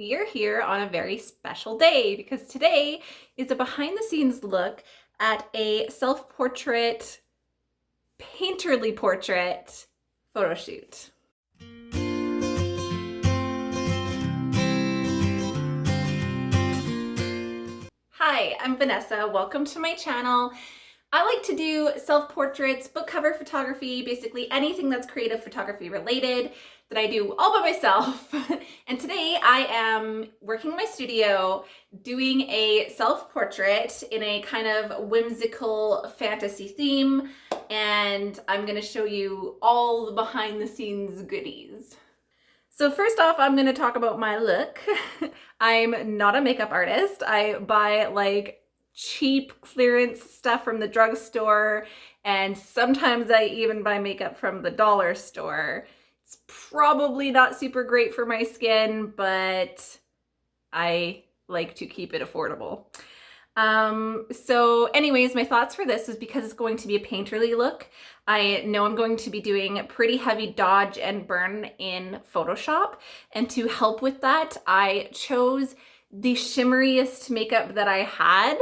You're here on a very special day because today is a behind the scenes look at a self-portrait, painterly portrait photo shoot. Hi, I'm Vanessa. Welcome to my channel. I like to do self-portraits, book cover photography, basically anything that's creative photography related that I do all by myself. And today I am working in my studio doing a self-portrait in a kind of whimsical fantasy theme. And I'm gonna show you all the behind the scenes goodies. So first off, I'm gonna talk about my look. I'm not a makeup artist. I buy like cheap clearance stuff from the drugstore, and sometimes I even buy makeup from the dollar store. It's probably not super great for my skin, but I like to keep it affordable. So anyways, my thoughts for this is because it's going to be a painterly look. I know I'm going to be doing pretty heavy dodge and burn in Photoshop. And to help with that, I chose the shimmeriest makeup that I had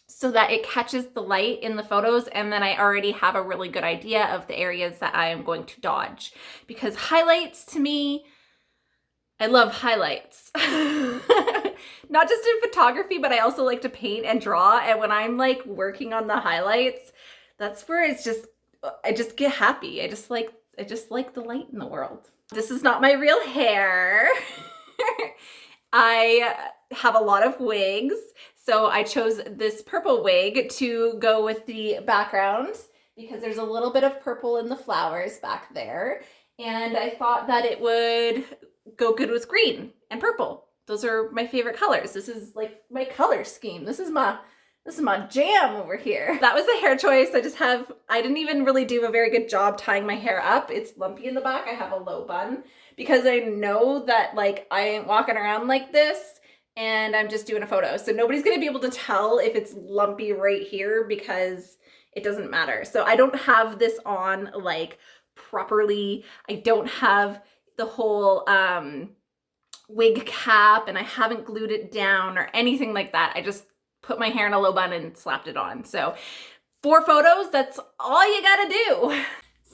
so that it catches the light in the photos, and then I already have a really good idea of the areas that I am going to dodge. Because highlights, to me, I love highlights. Not just in photography, but I also like to paint and draw. And when I'm like working on the highlights, that's where I just get happy. I just like the light in the world. This is not my real hair. I have a lot of wigs. So I chose this purple wig to go with the background because there's a little bit of purple in the flowers back there. And I thought that it would go good with green and purple. Those are my favorite colors. This is like my color scheme. This is my jam over here. That was the hair choice. I didn't even really do a very good job tying my hair up. It's lumpy in the back. I have a low bun because I know that like I ain't walking around like this and I'm just doing a photo. So nobody's gonna be able to tell if it's lumpy right here because it doesn't matter. So I don't have this on like properly. I don't have the whole wig cap, and I haven't glued it down or anything like that. I just put my hair in a low bun and slapped it on. So for photos, that's all you gotta do.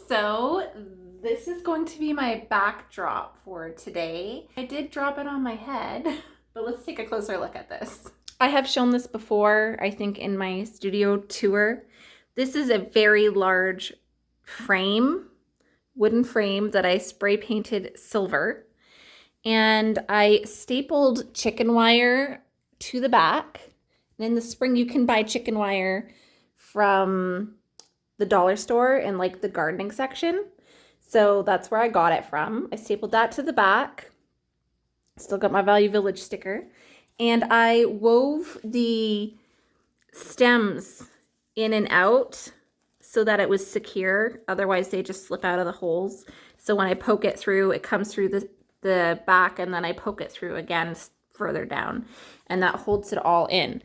So this is going to be my backdrop for today. I did drop it on my head, but let's take a closer look at this. I have shown this before, I think in my studio tour. This is a very large frame, wooden frame that I spray painted silver. And I stapled chicken wire to the back. And in the spring, you can buy chicken wire from the dollar store in like the gardening section. So that's where I got it from. I stapled that to the back. Still got my Value Village sticker. And I wove the stems in and out so that it was secure. Otherwise, they just slip out of the holes. So when I poke it through, it comes through the back, and then I poke it through again further down, and that holds it all in.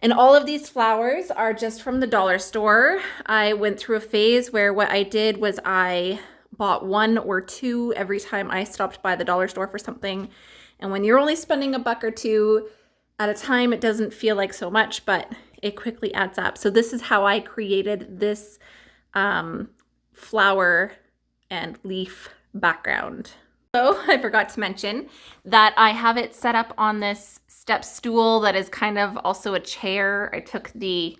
And all of these flowers are just from the dollar store. I went through a phase where what I did was I bought one or two every time I stopped by the dollar store for something. And when you're only spending $1 or $2 at a time, it doesn't feel like so much, but it quickly adds up. So this is how I created this flower and leaf background. So I forgot to mention that I have it set up on this step stool that is kind of also a chair. I took the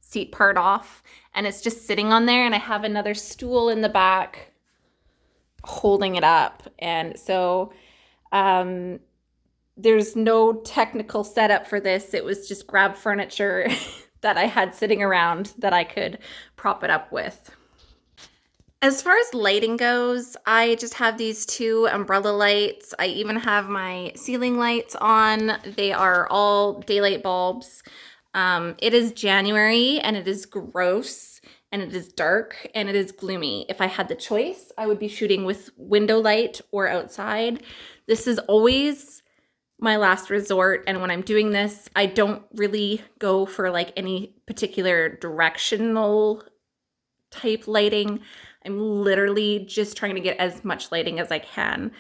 seat part off and it's just sitting on there, and I have another stool in the back holding it up. And so there's no technical setup for this. It was just grab furniture that I had sitting around that I could prop it up with. As far as lighting goes, I just have these two umbrella lights. I even have my ceiling lights on. They are all daylight bulbs. It is January and it is gross and it is dark and it is gloomy. If I had the choice, I would be shooting with window light or outside. This is always my last resort, and when I'm doing this, I don't really go for like any particular directional type lighting. I'm literally just trying to get as much lighting as I can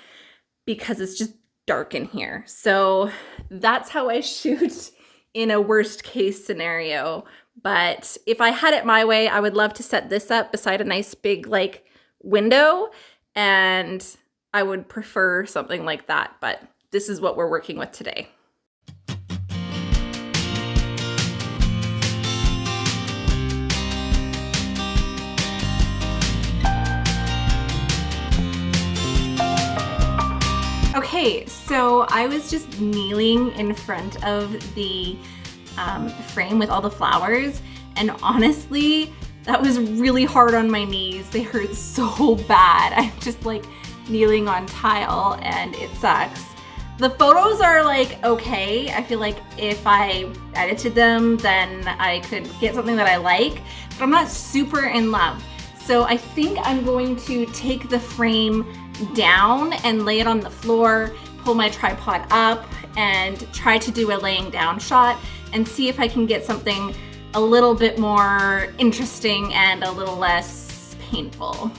because it's just dark in here. So that's how I shoot in a worst case scenario. But if I had it my way, I would love to set this up beside a nice big like window, and I would prefer something like that. But this is what we're working with today. Okay, so I was just kneeling in front of the frame with all the flowers, and honestly, that was really hard on my knees. They hurt so bad. I'm just like kneeling on tile and it sucks. The photos are like okay. I feel like if I edited them, then I could get something that I like, but I'm not super in love. So I think I'm going to take the frame down and lay it on the floor, pull my tripod up, and try to do a laying down shot and see if I can get something a little bit more interesting and a little less painful.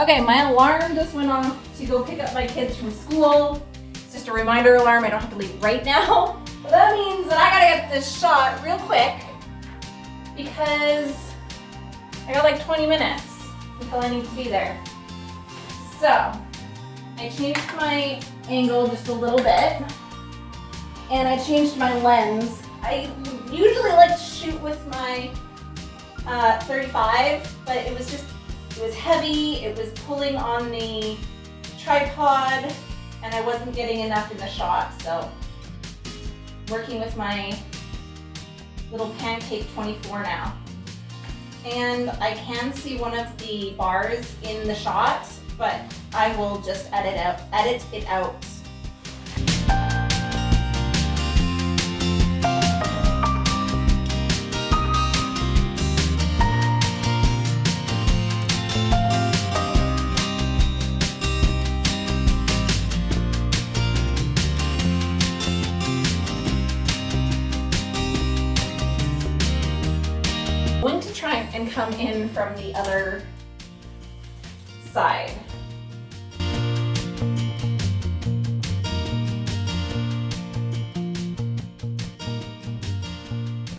Okay, my alarm just went off to go pick up my kids from school. It's just a reminder alarm. I don't have to leave right now. But that means that I gotta get this shot real quick because I got like 20 minutes until I need to be there. So, I changed my angle just a little bit and I changed my lens. I usually like to shoot with my 35, but it was heavy, it was pulling on the tripod, and I wasn't getting enough in the shot, so working with my little Pancake 24 now. And I can see one of the bars in the shot, but I will just edit it out. Going to try and come in from the other side.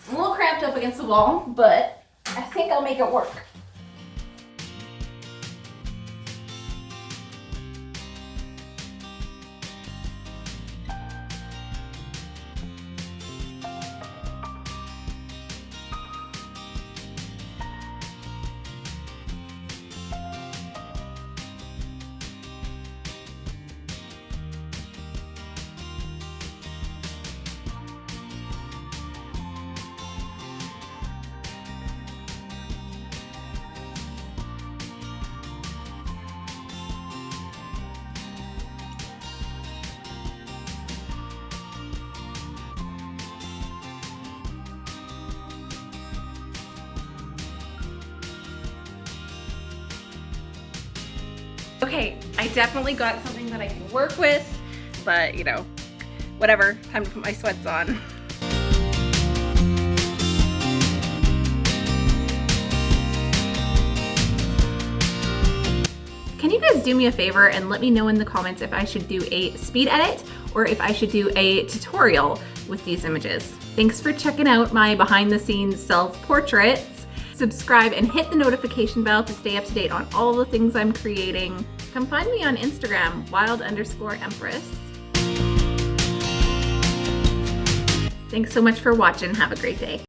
I'm a little cramped up against the wall, but I think I'll make it work. Okay, I definitely got something that I can work with, but you know, whatever, time to put my sweats on. Can you guys do me a favor and let me know in the comments if I should do a speed edit or if I should do a tutorial with these images? Thanks for checking out my behind the scenes self-portraits. Subscribe and hit the notification bell to stay up to date on all the things I'm creating. Come find me on Instagram, wild_empress. Thanks so much for watching. Have a great day.